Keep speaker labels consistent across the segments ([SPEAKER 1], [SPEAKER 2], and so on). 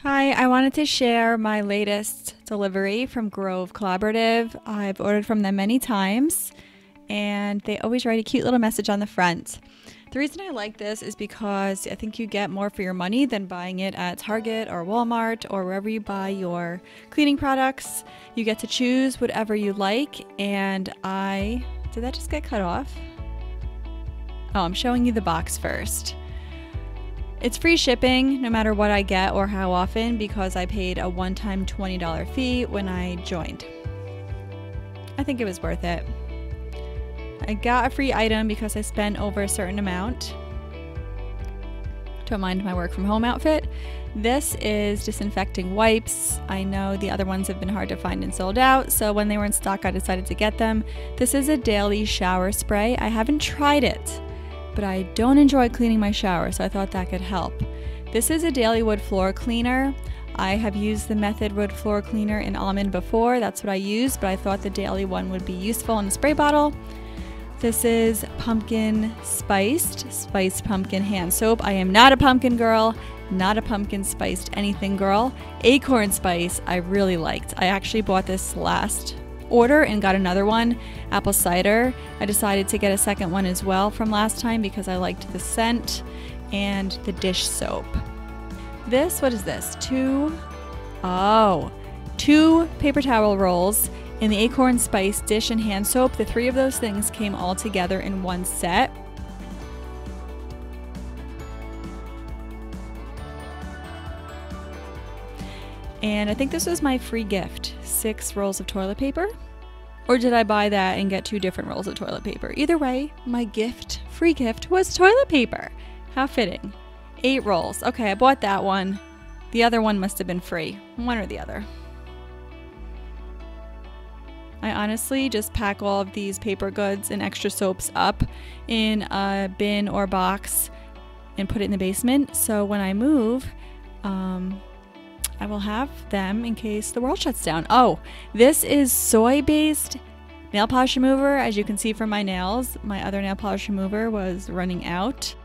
[SPEAKER 1] Hi, I wanted to share my latest delivery from Grove Collaborative. I've ordered from them many times and they always write a cute little message on the front. The reason I like this is because I think you get more for your money than buying it at Target or Walmart or wherever you buy your cleaning products. You get to choose whatever you like, and did that just get cut off? Oh, I'm showing you the box first. It's free shipping no matter what I get or how often because I paid a one-time $20 fee when I joined. I think it was worth it. I got a free item because I spent over a certain amount. Don't mind my work from home outfit. This is Disinfecting Wipes. I know the other ones have been hard to find and sold out, so when they were in stock I decided to get them. This is a daily shower spray. I haven't tried it, but I don't enjoy cleaning my shower, so I thought that could help. This is a daily wood floor cleaner. I have used the Method wood floor cleaner in almond before. That's what I used, but I thought the daily one would be useful in a spray bottle. This is pumpkin spiced pumpkin hand soap. I am not a pumpkin girl, not a pumpkin spiced anything girl. Acorn spice I really liked. I actually bought this last order and got another one, apple cider. I decided to get a second one as well from last time because I liked the scent, and the dish soap. What is this? Two paper towel rolls in the acorn spice dish and hand soap. The three of those things came all together in one set. And I think this was my free gift, 6 rolls of toilet paper. Or did I buy that and get 2 different rolls of toilet paper? Either way, my gift, free gift, was toilet paper. How fitting. 8 rolls. Okay, I bought that one. The other one must have been free. One or the other. I honestly just pack all of these paper goods and extra soaps up in a bin or box and put it in the basement. So when I move, I will have them in case the world shuts down. Oh, this is soy-based nail polish remover. As you can see from my nails, my other nail polish remover was running out.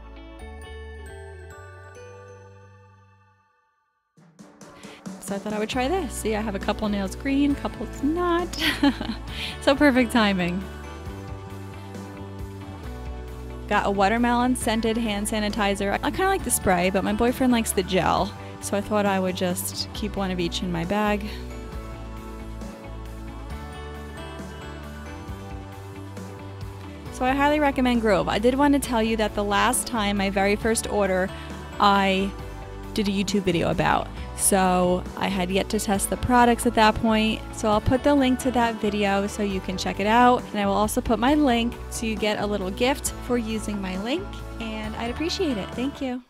[SPEAKER 1] So I thought I would try this. See, I have a couple nails green, couple's not. So perfect timing. Got a watermelon scented hand sanitizer. I kind of like the spray, but my boyfriend likes the gel. So I thought I would just keep one of each in my bag. So I highly recommend Grove. I did want to tell you that the last time, my very first order, I did a YouTube video about. So I had yet to test the products at that point. So I'll put the link to that video so you can check it out. And I will also put my link so you get a little gift for using my link. And I'd appreciate it. Thank you.